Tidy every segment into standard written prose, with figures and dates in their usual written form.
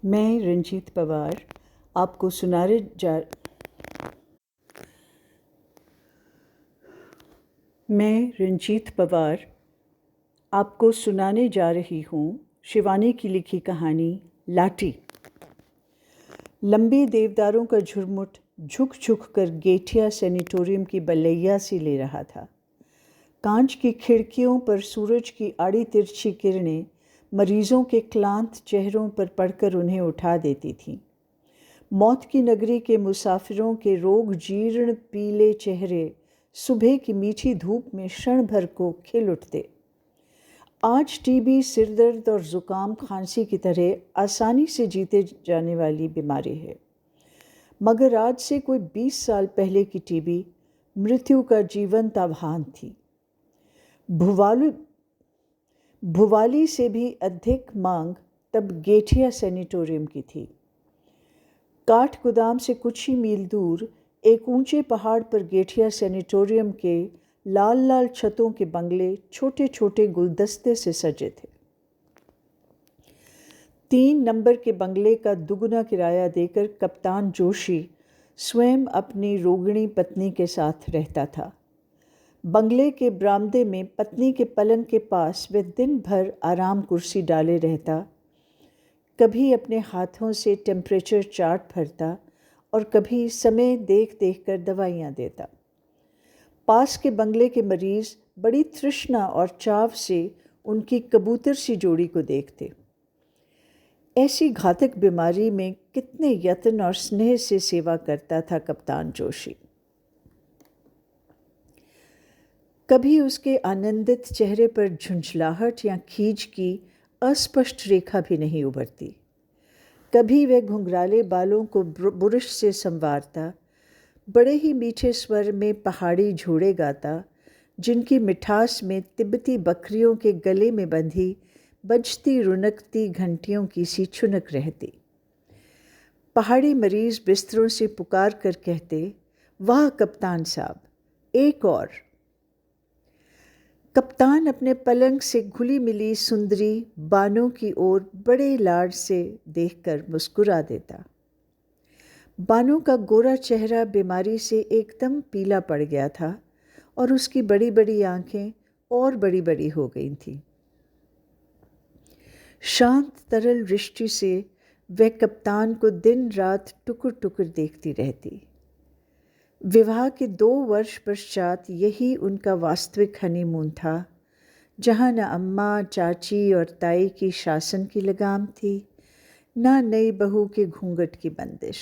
मैं रंजीत पवार आपको सुनाने जा मैं रंजीत पवार आपको सुनाने जा रही हूँ शिवानी की लिखी कहानी लाठी। लंबे देवदारों का झुरमुट झुक झुक कर गेठिया सैनिटोरियम की बलैया सी ले रहा था। कांच की खिड़कियों पर सूरज की आड़ी तिरछी किरणें मरीजों के क्लांत चेहरों पर पड़कर उन्हें उठा देती थीं। मौत की नगरी के मुसाफिरों के रोग जीर्ण पीले चेहरे सुबह की मीठी धूप में क्षण भर को खिल उठते। आज टीबी, सिरदर्द और ज़ुकाम खांसी की तरह आसानी से जीते जाने वाली बीमारी है, मगर आज से कोई 20 साल पहले की टीबी मृत्यु का जीवंत आह्वान थी। भुवाली से भी अधिक मांग तब गेठिया सैनिटोरियम की थी। काठ गोदाम से कुछ ही मील दूर एक ऊंचे पहाड़ पर गेठिया सैनिटोरियम के लाल लाल छतों के बंगले छोटे छोटे गुलदस्ते से सजे थे। 3 नंबर के बंगले का दुगुना किराया देकर कप्तान जोशी स्वयं अपनी रोगिणी पत्नी के साथ रहता था। बंगले के बरामदे में पत्नी के पलंग के पास वह दिन भर आराम कुर्सी डाले रहता, कभी अपने हाथों से टेम्परेचर चार्ट भरता और कभी समय देख देख कर दवाइयाँ देता। पास के बंगले के मरीज बड़ी तृष्णा और चाव से उनकी कबूतर सी जोड़ी को देखते। ऐसी घातक बीमारी में कितने यत्न और स्नेह से सेवा करता था कप्तान जोशी। कभी उसके आनंदित चेहरे पर झुंझलाहट या खींच की अस्पष्ट रेखा भी नहीं उभरती। कभी वह घुंघराले बालों को बुरश से संवारता, बड़े ही मीठे स्वर में पहाड़ी झोड़े गाता, जिनकी मिठास में तिब्बती बकरियों के गले में बंधी बजती रुनकती घंटियों की सी छुनक रहती। पहाड़ी मरीज बिस्तरों से पुकार कर कहते, वाह कप्तान साहब, एक और। कप्तान अपने पलंग से घुली मिली सुंदरी बानों की ओर बड़े लाड से देखकर मुस्कुरा देता। बानों का गोरा चेहरा बीमारी से एकदम पीला पड़ गया था और उसकी बड़ी बड़ी आंखें और बड़ी बड़ी हो गई थीं। शांत तरल दृष्टि से वह कप्तान को दिन रात टुकुर टुकुर देखती रहती। विवाह के 2 वर्ष पश्चात यही उनका वास्तविक हनीमून था, जहाँ न अम्मा, चाची और ताई की शासन की लगाम थी, न नई बहू के घूंघट की बंदिश।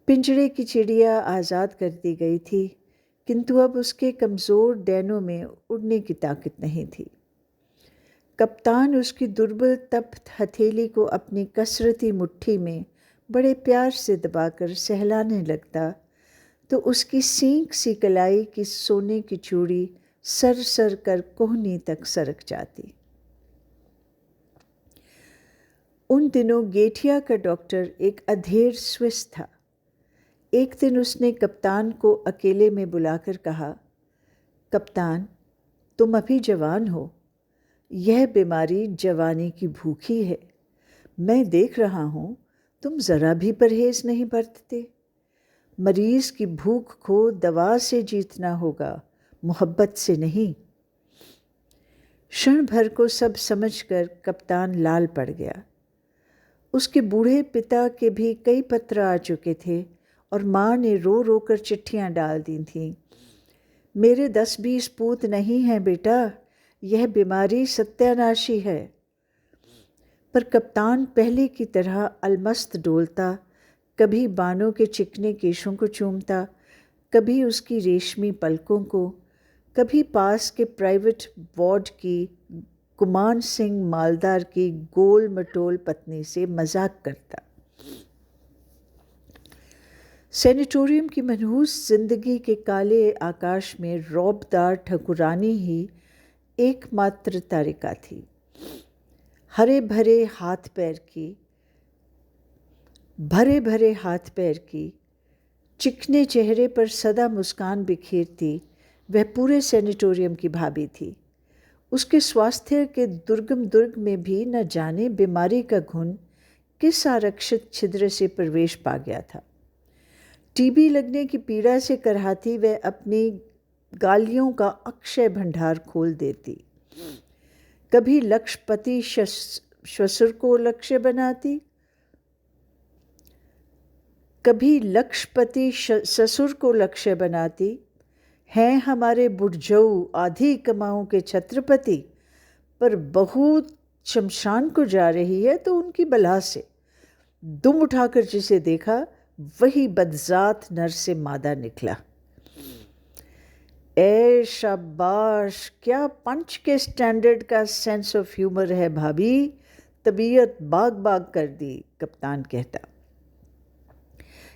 पिंजरे की चिड़िया आज़ाद कर दी गई थी, किंतु अब उसके कमज़ोर डैनों में उड़ने की ताकत नहीं थी। कप्तान उसकी दुर्बल तप्त हथेली को अपनी कसरती मुट्ठी में बड़े प्यार से दबाकर सहलाने लगता, तो उसकी सींक सी कलाई की सोने की चूड़ी सर सर कर कोहनी तक सरक जाती। उन दिनों गेठिया का डॉक्टर एक अधेड़ स्विस था। एक दिन उसने कप्तान को अकेले में बुलाकर कहा, कप्तान, तुम अभी जवान हो, यह बीमारी जवानी की भूखी है। मैं देख रहा हूँ तुम ज़रा भी परहेज नहीं बरतते। मरीज की भूख को दवा से जीतना होगा, मोहब्बत से नहीं। क्षण भर को सब समझकर कप्तान लाल पड़ गया। उसके बूढ़े पिता के भी कई पत्र आ चुके थे और माँ ने रो रो कर चिट्ठियाँ डाल दी थीं। मेरे 10-20 पूत नहीं हैं बेटा, यह बीमारी सत्यानाशी है। पर कप्तान पहले की तरह अलमस्त डोलता, कभी बानों के चिकने केशों को चूमता, कभी उसकी रेशमी पलकों को, कभी पास के प्राइवेट वार्ड की गुमान सिंह मालदार की गोल मटोल पत्नी से मजाक करता। सैनिटोरियम की मनहूस जिंदगी के काले आकाश में रौबदार ठकुरानी ही एकमात्र तारिका थी। भरे भरे हाथ पैर की चिकने चेहरे पर सदा मुस्कान बिखेरती वह पूरे सैनिटोरियम की भाभी थी। उसके स्वास्थ्य के दुर्गम दुर्ग में भी न जाने बीमारी का घुन किस आरक्षित छिद्र से प्रवेश पा गया था। टीबी लगने की पीड़ा से करहाती वह अपनी गालियों का अक्षय भंडार खोल देती। कभी लक्षपति ससुर को लक्ष्य बनाती, कभी लक्षपति ससुर को लक्ष्य बनाती। हैं हमारे बुढ़जऊ आधी कमाओं के छत्रपति, पर बहू शमशान को जा रही है तो उनकी बला से। दुम उठाकर जिसे देखा वही बदजात नर से मादा निकला। ए शाबाश, क्या पंच के स्टैंडर्ड का सेंस ऑफ ह्यूमर है भाभी, तबीयत बाग बाग कर दी, कप्तान कहता।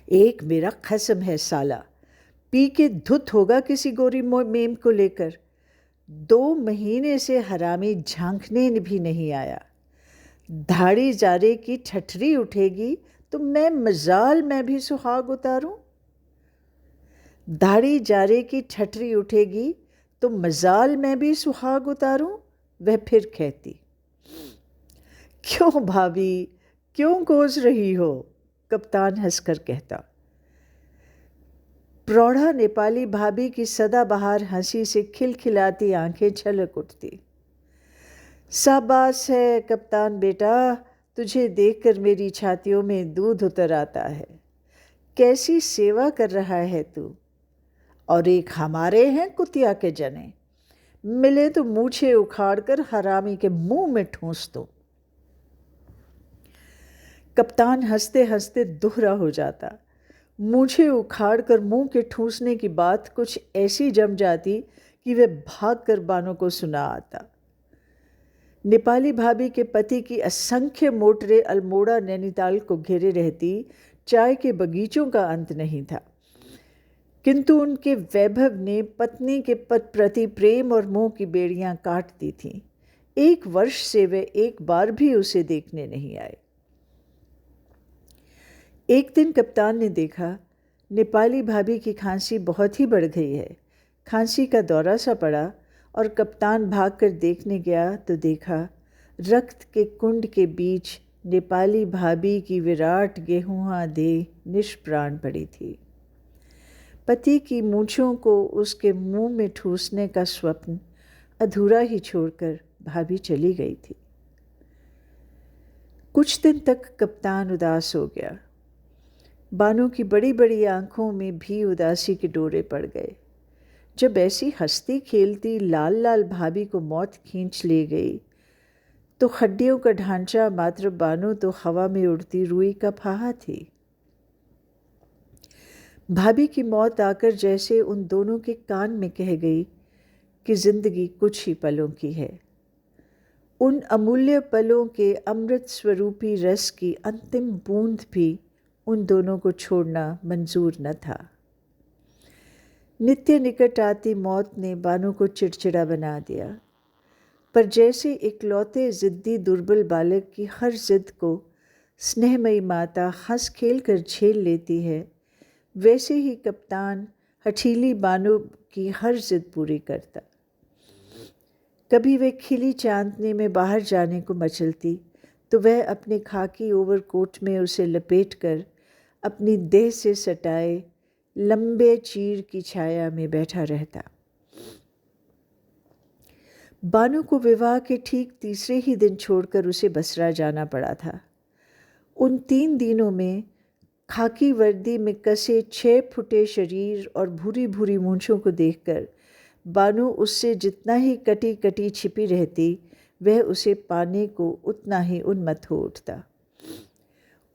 एक मेरा खसम है साला, पी के धुत होगा किसी गोरी मेम को लेकर। 2 महीने से हरामी झांकने भी नहीं आया। धाड़ी जारे की ठठरी उठेगी तो मैं मजाल मैं भी सुहाग उतारूं। दाढ़ी जारे की ठठरी उठेगी तो मजाल मैं भी सुहाग उतारूं। वह फिर कहती, क्यों भाभी, क्यों कोस रही हो? कप्तान हंसकर कहता। प्रौढ़ा नेपाली भाभी की सदाबहार हंसी से खिलखिलाती आंखें छलक उठती। शाबाश है कप्तान बेटा, तुझे देखकर मेरी छातियों में दूध उतर आता है। कैसी सेवा कर रहा है तू। और एक हमारे हैं कुतिया के जने, मिले तो मूछे उखाड़कर हरामी के मुंह में ठूंस दो। कप्तान हंसते हंसते दोहरा हो जाता। मूछे उखाड़कर मुंह के ठूंसने की बात कुछ ऐसी जम जाती कि वह भागकर बानो को सुना आता। नेपाली भाभी के पति की असंख्य मोटरें अल्मोड़ा नैनीताल को घेरे रहती। चाय के बगीचों का अंत नहीं था, किंतु उनके वैभव ने पत्नी के पद प्रति प्रेम और मोह की बेड़ियां काट दी थीं। 1 वर्ष से वे एक बार भी उसे देखने नहीं आए। एक दिन कप्तान ने देखा नेपाली भाभी की खांसी बहुत ही बढ़ गई है। खांसी का दौरा सा पड़ा और कप्तान भागकर देखने गया तो देखा रक्त के कुंड के बीच नेपाली भाभी की विराट गेहूँहा देह निष्प्राण पड़ी थी। पति की मूंछों को उसके मुंह में ठूसने का स्वप्न अधूरा ही छोड़कर भाभी चली गई थी। कुछ दिन तक कप्तान उदास हो गया। बानो की बड़ी बड़ी आंखों में भी उदासी के डोरे पड़ गए। जब ऐसी हंसती खेलती लाल लाल भाभी को मौत खींच ले गई तो हड्डियों का ढांचा मात्र बानो तो हवा में उड़ती रुई का फाहा थी। भाभी की मौत आकर जैसे उन दोनों के कान में कह गई कि जिंदगी कुछ ही पलों की है। उन अमूल्य पलों के अमृत स्वरूपी रस की अंतिम बूंद भी उन दोनों को छोड़ना मंजूर न था। नित्य निकट आती मौत ने बानो को चिड़चिड़ा बना दिया, पर जैसे इकलौते जिद्दी दुर्बल बालक की हर जिद को स्नेहमयी माता हंस खेल कर झेल लेती है, वैसे ही कप्तान हठीली बानो की हर जिद पूरी करता। कभी वह खिली चांदनी में बाहर जाने को मचलती तो वह अपने खाकी ओवरकोट में उसे लपेटकर अपनी देह से सटाए लंबे चीर की छाया में बैठा रहता। बानो को विवाह के ठीक तीसरे ही दिन छोड़कर उसे बसरा जाना पड़ा था। उन 3 दिनों में खाकी वर्दी में कसे 6 फुटे शरीर और भूरी भूरी मूंछों को देखकर बानो उससे जितना ही कटी कटी छिपी रहती, वह उसे पाने को उतना ही उन्मत्त हो उठता।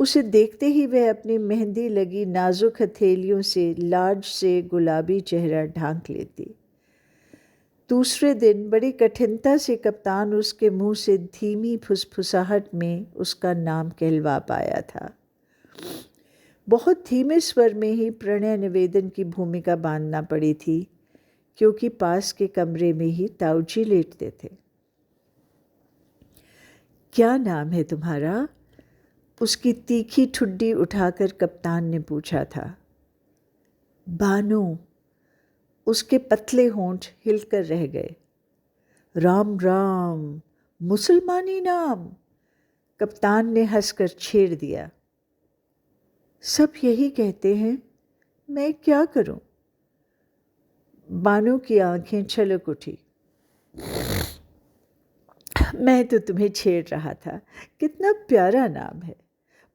उसे देखते ही वह अपनी मेहंदी लगी नाजुक हथेलियों से लाज से गुलाबी चेहरा ढांक लेती। दूसरे दिन बड़ी कठिनता से कप्तान उसके मुंह से धीमी फुसफुसाहट में उसका नाम कहलवा पाया था। बहुत धीमे स्वर में ही प्रणय निवेदन की भूमिका बांधना पड़ी थी, क्योंकि पास के कमरे में ही ताऊजी लेटते थे। क्या नाम है तुम्हारा? उसकी तीखी ठुड्डी उठाकर कप्तान ने पूछा था। बानो। उसके पतले होंठ हिलकर रह गए। राम राम, मुसलमानी नाम? कप्तान ने हंसकर छेड़ दिया। सब यही कहते हैं, मैं क्या करूं? बानो की आंखें छलक उठी। मैं तो तुम्हें छेड़ रहा था। कितना प्यारा नाम है।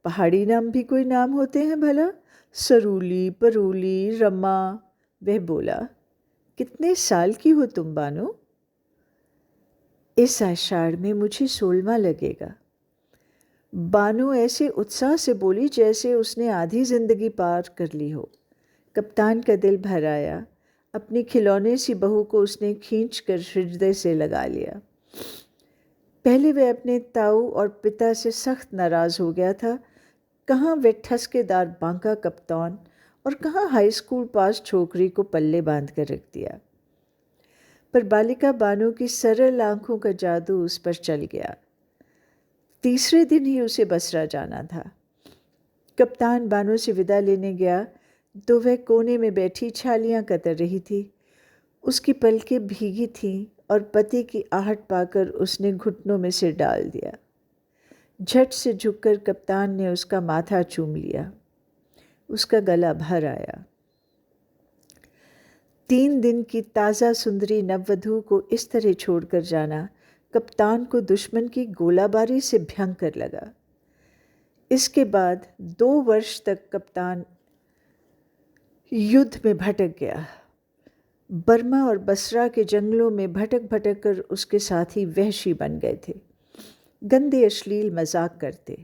पहाड़ी नाम भी कोई नाम होते हैं भला? सरूली, परूली, रमा। वह बोला। कितने साल की हो तुम बानो? इस आषाढ़ में मुझे 16वां लगेगा। बानो ऐसे उत्साह से बोली जैसे उसने आधी जिंदगी पार कर ली हो। कप्तान का दिल भर आया। अपनी खिलौने सी बहू को उसने खींचकर हृदय से लगा लिया। पहले वह अपने ताऊ और पिता से सख्त नाराज़ हो गया था। कहाँ वह ठसकेदार बांका कप्तान और कहाँ हाई स्कूल पास छोकरी को पल्ले बांध कर रख दिया। पर बालिका बानो की सरल आंखों का जादू उस पर चल गया। तीसरे दिन ही उसे बसरा जाना था। कप्तान बानो से विदा लेने गया तो वह कोने में बैठी छालियां कतर रही थी। उसकी पलकें भीगी थीं और पति की आहट पाकर उसने घुटनों में सिर डाल दिया। झट से झुककर कप्तान ने उसका माथा चूम लिया। उसका गला भर आया। 3 दिन की ताज़ा सुंदरी नववधू को इस तरह छोड़कर जाना कप्तान को दुश्मन की गोलाबारी से भयंकर लगा। इसके बाद 2 वर्ष तक कप्तान युद्ध में भटक गया। बर्मा और बसरा के जंगलों में भटक भटक कर उसके साथी वहशी बन गए थे। गंदे अश्लील मजाक करते।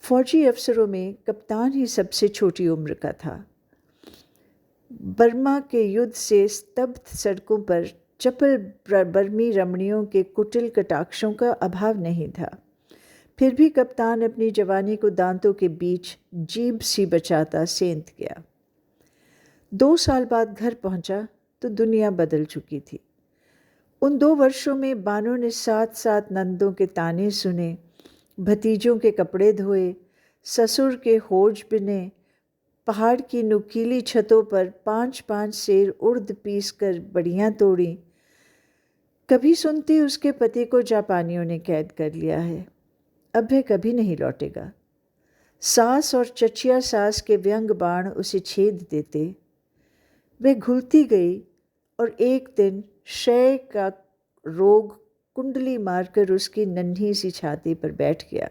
फौजी अफसरों में कप्तान ही सबसे छोटी उम्र का था। बर्मा के युद्ध से स्तब्ध सड़कों पर चपल बर्मी रमणियों के कुटिल कटाक्षों का अभाव नहीं था। फिर भी कप्तान अपनी जवानी को दांतों के बीच जीभ सी बचाता सेंध गया। 2 साल बाद घर पहुंचा तो दुनिया बदल चुकी थी। उन 2 वर्षों में बानो ने 7 नंदों के ताने सुने, भतीजों के कपड़े धोए, ससुर के होज बिने, पहाड़ की नुकीली छतों पर 5-5 सेर उड़द पीस कर बड़ियाँ तोड़ी। कभी सुनती उसके पति को जापानियों ने कैद कर लिया है। अब वह कभी नहीं लौटेगा। सास और चचिया सास के व्यंग बाण उसे छेद देते। वह घुलती गई और एक दिन क्षय का रोग कुंडली मारकर उसकी नन्ही सी छाती पर बैठ गया।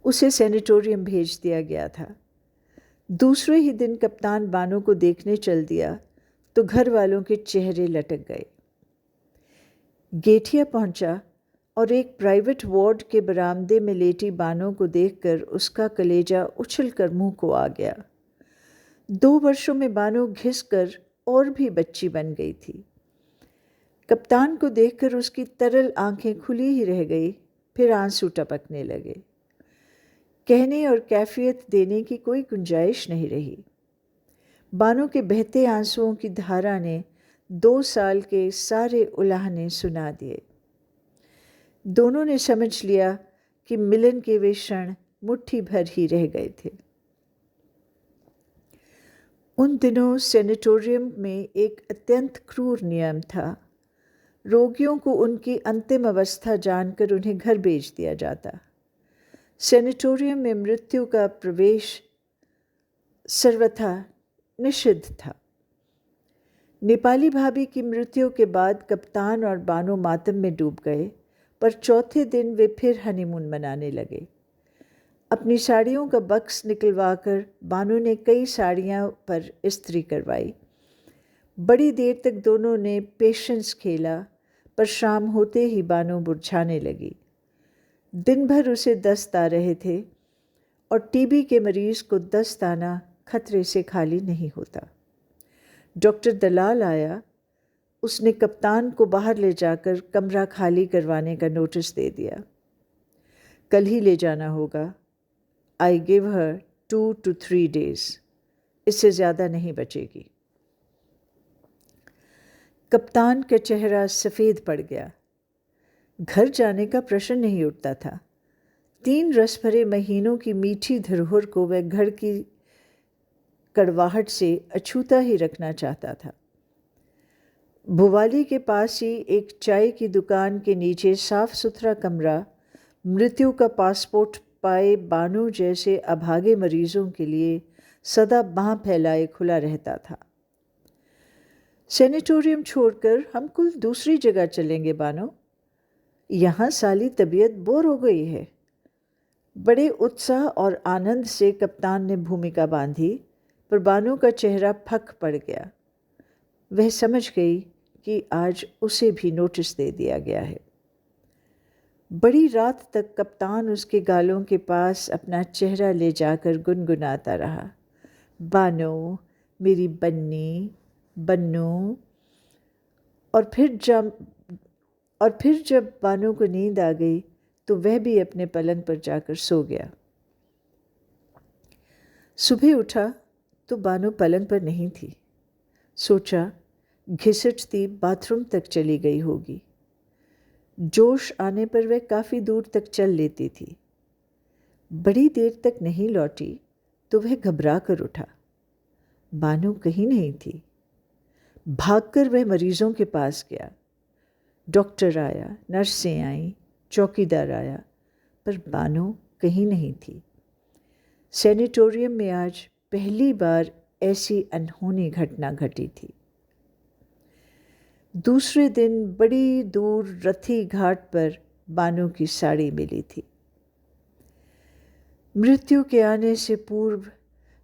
उसे सैनिटोरियम भेज दिया गया था। दूसरे ही दिन कप्तान बानो को देखने चल दिया तो घर वालों के चेहरे लटक गए। गेठिया पहुंचा और एक प्राइवेट वार्ड के बरामदे में लेटी बानो को देखकर उसका कलेजा उछलकर मुंह को आ गया। 2 वर्षों में बानो घिसकर और भी बच्ची बन गई थी। कप्तान को देखकर उसकी तरल आंखें खुली ही रह गई, फिर आंसू टपकने लगे। कहने और कैफियत देने की कोई गुंजाइश नहीं रही। बानो के बहते आंसुओं की धारा ने 2 साल के सारे उलाहने सुना दिए। दोनों ने समझ लिया कि मिलन के वे क्षण मुट्ठी भर ही रह गए थे। उन दिनों सैनिटोरियम में एक अत्यंत क्रूर नियम था। रोगियों को उनकी अंतिम अवस्था जानकर उन्हें घर भेज दिया जाता। सैनिटोरियम में मृत्यु का प्रवेश सर्वथा निषिद्ध था। नेपाली भाभी की मृत्यु के बाद कप्तान और बानो मातम में डूब गए, पर चौथे दिन वे फिर हनीमून मनाने लगे। अपनी साड़ियों का बक्स निकलवाकर बानो ने कई साड़ियां पर इस्त्री करवाई। बड़ी देर तक दोनों ने पेशेंस खेला, पर शाम होते ही बानो मुरझाने लगी। दिन भर उसे दस्त आ रहे थे और टीबी के मरीज को दस्त आना खतरे से खाली नहीं होता। डॉक्टर दलाल आया। उसने कप्तान को बाहर ले जाकर कमरा खाली करवाने का नोटिस दे दिया। कल ही ले जाना होगा। I give her 2 to 3 days। इससे ज़्यादा नहीं बचेगी। कप्तान का चेहरा सफ़ेद पड़ गया। घर जाने का प्रश्न नहीं उठता था। 3 रस भरे महीनों की मीठी धरोहर को वह घर की कड़वाहट से अछूता ही रखना चाहता था। भुवाली के पास ही एक चाय की दुकान के नीचे साफ सुथरा कमरा मृत्यु का पासपोर्ट पाए बानू जैसे अभागे मरीजों के लिए सदा बाँह फैलाए खुला रहता था। सेनेटोरियम छोड़कर हम कुल दूसरी जगह चलेंगे बानो, यहाँ साली तबीयत बोर हो गई है। बड़े उत्साह और आनंद से कप्तान ने भूमिका बांधी, पर बानो का चेहरा फक पड़ गया। वह समझ गई कि आज उसे भी नोटिस दे दिया गया है। बड़ी रात तक कप्तान उसके गालों के पास अपना चेहरा ले जाकर गुनगुनाता रहा, बानो मेरी बन्नी, बन्नू। और फिर जब बानो को नींद आ गई तो वह भी अपने पलंग पर जाकर सो गया। सुबह उठा तो बानो पलंग पर नहीं थी। सोचा घिसटती बाथरूम तक चली गई होगी। जोश आने पर वह काफ़ी दूर तक चल लेती थी। बड़ी देर तक नहीं लौटी तो वह घबरा कर उठा। बानो कहीं नहीं थी। भागकर वह मरीजों के पास गया। डॉक्टर आया, नर्सें आईं, चौकीदार आया, पर बानो कहीं नहीं थी। सेनेटोरियम में आज पहली बार ऐसी अनहोनी घटना घटी थी। दूसरे दिन बड़ी दूर रथी घाट पर बानो की साड़ी मिली थी। मृत्यु के आने से पूर्व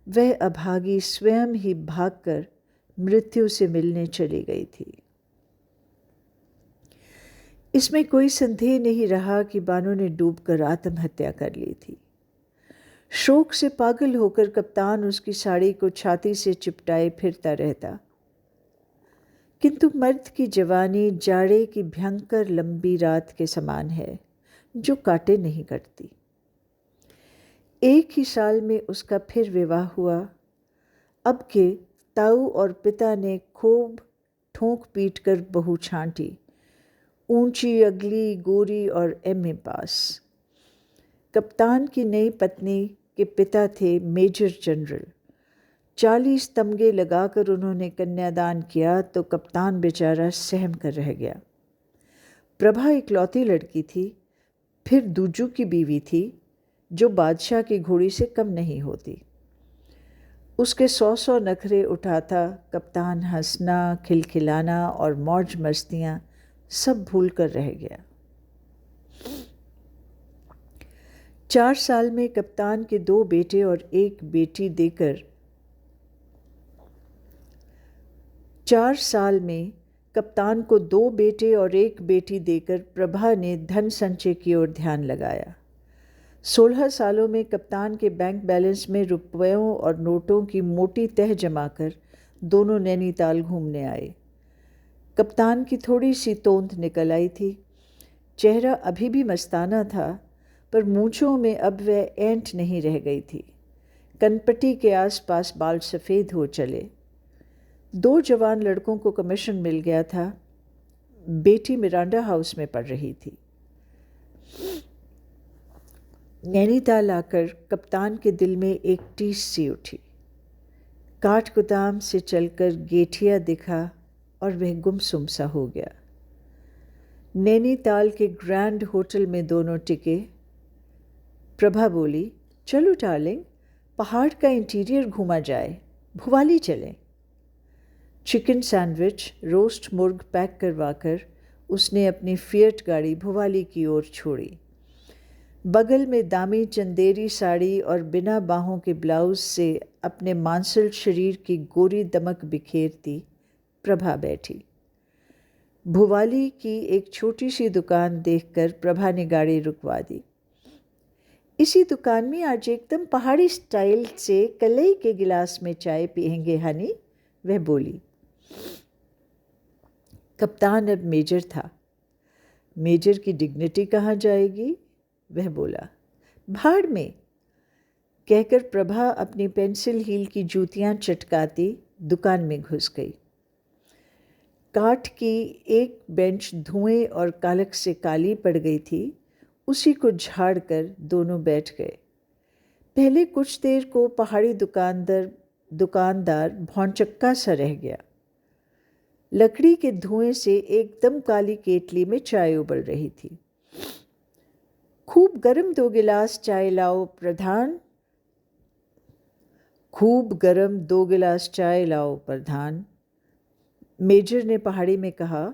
वह अभागी स्वयं ही भागकर मृत्यु से मिलने चली गई थी। इसमें कोई संदेह नहीं रहा कि बानो ने डूबकर आत्महत्या कर ली थी। शोक से पागल होकर कप्तान उसकी साड़ी को छाती से चिपटाए फिरता रहता। किंतु मर्द की जवानी जाड़े की भयंकर लंबी रात के समान है, जो काटे नहीं कटती। एक ही साल में उसका फिर विवाह हुआ। अब के ताऊ और पिता ने खूब ठोंक पीट कर बहू छांटी। ऊंची, अगली, गोरी और एमए पास। कप्तान की नई पत्नी के पिता थे मेजर जनरल। 40 तमगे लगाकर उन्होंने कन्यादान किया तो कप्तान बेचारा सहम कर रह गया। प्रभा इकलौती लड़की थी। फिर दूजू की बीवी थी, जो बादशाह की घोड़ी से कम नहीं होती। उसके 100 नखरे उठाता कप्तान हंसना, खिलखिलाना और मौज मस्तियाँ सब भूल कर रह गया। 4 साल में कप्तान के 2 बेटे और 1 बेटी देकर 4 साल में कप्तान को 2 बेटे और 1 बेटी देकर प्रभा ने धन संचय की ओर ध्यान लगाया। 16 सालों में कप्तान के बैंक बैलेंस में रुपयों और नोटों की मोटी तह जमाकर दोनों नैनीताल घूमने आए। कप्तान की थोड़ी सी तोंद निकल आई थी। चेहरा अभी भी मस्ताना था, पर मूंछों में अब वह ऐंठ नहीं रह गई थी। कनपट्टी के आसपास बाल सफ़ेद हो चले। 2 जवान लड़कों को कमीशन मिल गया था। बेटी मिरांडा हाउस में पढ़ रही थी। नैनीताल आकर कप्तान के दिल में एक टीस सी उठी। काठगोदाम से चलकर गेठिया दिखा और वह गुमसुम सा हो गया। नैनीताल के ग्रैंड होटल में दोनों टिके। प्रभा बोली, चलो डार्लिंग, पहाड़ का इंटीरियर घूमा जाए, भुवाली चलें। चिकन सैंडविच, रोस्ट मुर्ग पैक करवाकर उसने अपनी फिएट गाड़ी भुवाली की ओर छोड़ी। बगल में दामी चंदेरी साड़ी और बिना बाहों के ब्लाउज से अपने मांसल शरीर की गोरी दमक बिखेरती प्रभा बैठी। भुवाली की एक छोटी सी दुकान देखकर प्रभा ने गाड़ी रुकवा दी। इसी दुकान में आज एकदम पहाड़ी स्टाइल से कलई के गिलास में चाय पियेंगे हनी, वह बोली। कप्तान अब मेजर था। मेजर की डिग्निटी कहाँ जाएगी, वह बोला। भाड़ में, कहकर प्रभा अपनी पेंसिल हील की जूतियाँ चटकाती दुकान में घुस गई। काठ की एक बेंच धुएं और कालख से काली पड़ गई थी। उसी को झाड़ कर दोनों बैठ गए। पहले कुछ देर को पहाड़ी दुकानदार भौंचक्का सा रह गया। लकड़ी के धुएं से एकदम काली केतली में चाय उबल रही थी। खूब गरम 2 गिलास चाय लाओ प्रधान। खूब गरम 2 गिलास चाय लाओ प्रधान, मेजर ने पहाड़ी में कहा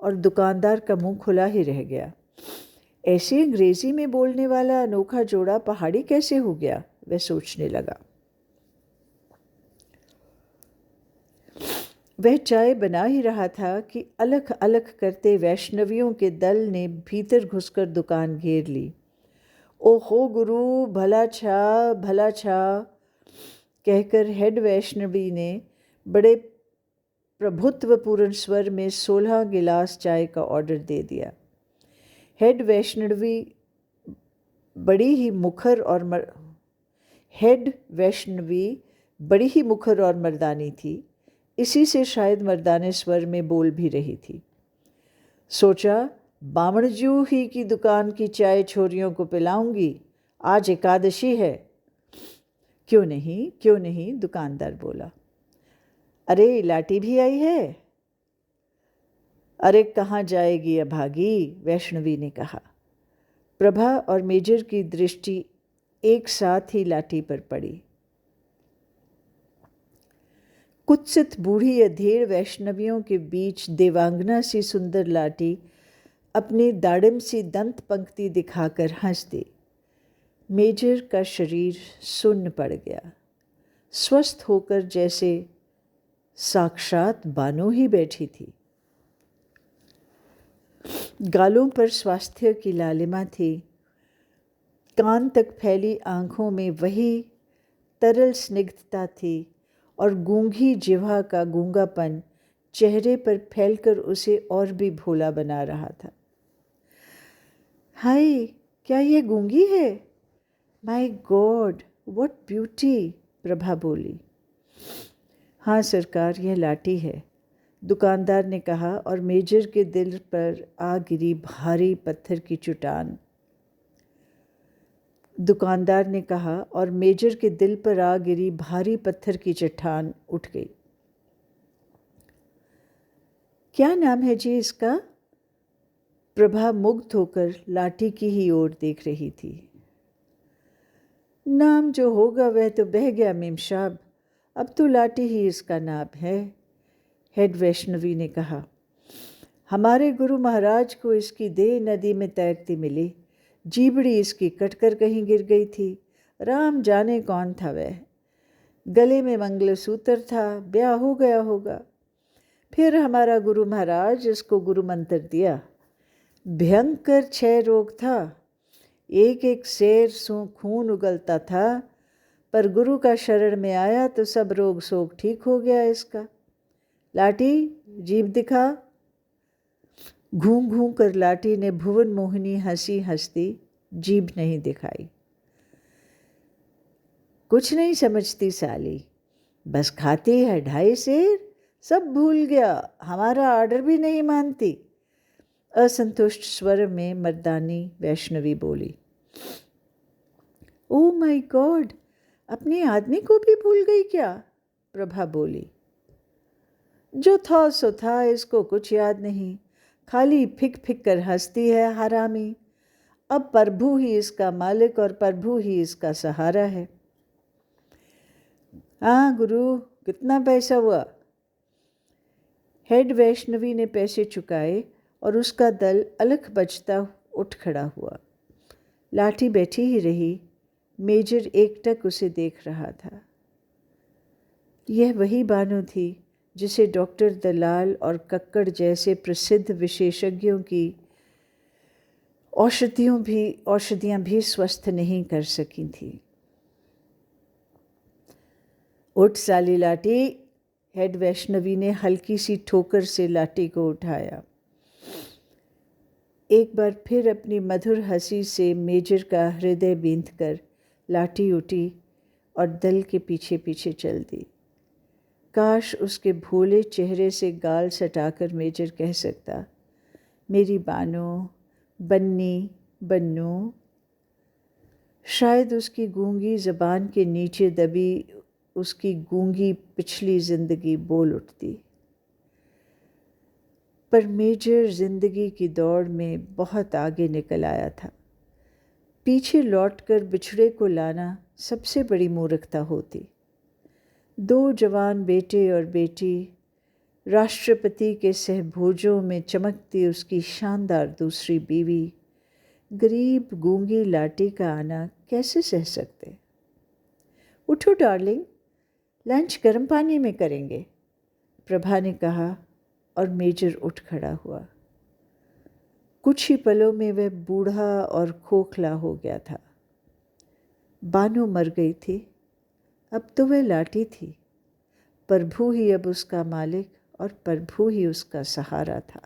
और दुकानदार का मुंह खुला ही रह गया। ऐसी अंग्रेजी में बोलने वाला अनोखा जोड़ा पहाड़ी कैसे हो गया, वह सोचने लगा। वह चाय बना ही रहा था कि अलख अलख करते वैष्णवियों के दल ने भीतर घुसकर दुकान घेर ली। ओहो गुरु, भला छा भला छा कहकर हेड वैष्णवी ने बड़े प्रभुत्वपूर्ण स्वर में 16 गिलास चाय का ऑर्डर दे दिया। हेड वैष्णवी बड़ी ही मुखर और मर्दानी थी, इसी से शायद मर्दाने स्वर में बोल भी रही थी। सोचा, बामणजू ही की दुकान की चाय छोरियों को पिलाऊंगी, आज एकादशी है। क्यों नहीं, दुकानदार बोला। अरे लाटी भी आई है। अरे कहाँ जाएगी अभागी, वैष्णवी ने कहा। प्रभा और मेजर की दृष्टि एक साथ ही लाठी पर पड़ी। कुत्सित बूढ़ी अधेड़ वैष्णवियों के बीच देवांगना सी सुंदर लाठी अपनी दाड़िम सी दंत पंक्ति दिखाकर हंस दी। मेजर का शरीर सुन्न पड़ गया, स्वस्थ होकर जैसे साक्षात बानो ही बैठी थी। गालों पर स्वास्थ्य की लालिमा थी, कान तक फैली आंखों में वही तरल स्निग्धता थी और गूंगी जिह्वा का गूंगापन चेहरे पर फैलकर उसे और भी भोला बना रहा था। हाय, क्या ये गूंगी है? My God, what beauty, Prabha बोली। हाँ सरकार, यह लाठी है, दुकानदार ने कहा और मेजर के दिल पर आ गिरी भारी पत्थर की चट्टान। दुकानदार ने कहा और मेजर के दिल पर आ गिरी भारी पत्थर की चट्टान उठ गई। क्या नाम है जी इसका? प्रभा मुग्ध होकर लाठी की ही ओर देख रही थी। नाम जो होगा वह तो बह गया मेमसाब, अब तो लाठी ही इसका नाम है, हेड वैष्णवी ने कहा। हमारे गुरु महाराज को इसकी देह नदी में तैरती मिली, जीबड़ी इसकी कटकर कहीं गिर गई थी, राम जाने कौन था वह। गले में मंगलसूत्र था, ब्याह हो गया होगा। फिर हमारा गुरु महाराज इसको गुरु मंत्र दिया। भयंकर क्षय रोग था, एक एक शेर सो खून उगलता था, पर गुरु का शरण में आया तो सब रोग शोक ठीक हो गया इसका। लाठी, जीभ दिखा। घूं घूं कर लाठी ने भुवन मोहिनी हंसी हंसती जीभ नहीं दिखाई। कुछ नहीं समझती साली, बस खाती है 2.5 शेर, सब भूल गया, हमारा आर्डर भी नहीं मानती, असंतुष्ट स्वर में मर्दानी वैष्णवी बोली। ओ माय गॉड, अपने आदमी को भी भूल गई क्या? प्रभा बोली। जो था सो था, इसको कुछ याद नहीं, खाली फिक फिक कर हंसती है हरामी। अब प्रभु ही इसका मालिक और प्रभु ही इसका सहारा है। हाँ गुरु, कितना पैसा हुआ? हेड वैष्णवी ने पैसे चुकाए और उसका दल अलख बजता उठ खड़ा हुआ। लाठी बैठी ही रही, मेजर एकटक उसे देख रहा था। यह वही बानो थी जिसे डॉक्टर दलाल और कक्कड़ जैसे प्रसिद्ध विशेषज्ञों की औषधियाँ भी स्वस्थ नहीं कर सकी थी। उठ साली लाठी, हेड वैष्णवी ने हल्की सी ठोकर से लाठी को उठाया। एक बार फिर अपनी मधुर हंसी से मेजर का हृदय बींधकर लाठी उठी और दल के पीछे पीछे चल दी। काश उसके भोले चेहरे से गाल सटाकर मेजर कह सकता, मेरी बानो, बन्नी, बन्नू। शायद उसकी गूंगी ज़बान के नीचे दबी उसकी गूंगी पिछली जिंदगी बोल उठती। पर मेजर जिंदगी की दौड़ में बहुत आगे निकल आया था। पीछे लौटकर बिछड़े को लाना सबसे बड़ी मूर्खता होती। 2 जवान बेटे और बेटी, राष्ट्रपति के सहभोजों में चमकती उसकी शानदार दूसरी बीवी, गरीब गूंगी लाटी का आना कैसे सह सकते। उठो डार्लिंग, लंच गर्म पानी में करेंगे, प्रभा ने कहा और मेजर उठ खड़ा हुआ। कुछ ही पलों में वह बूढ़ा और खोखला हो गया था। बानो मर गई थी, अब तो वह लाटी थी। प्रभु ही अब उसका मालिक और प्रभु ही उसका सहारा था।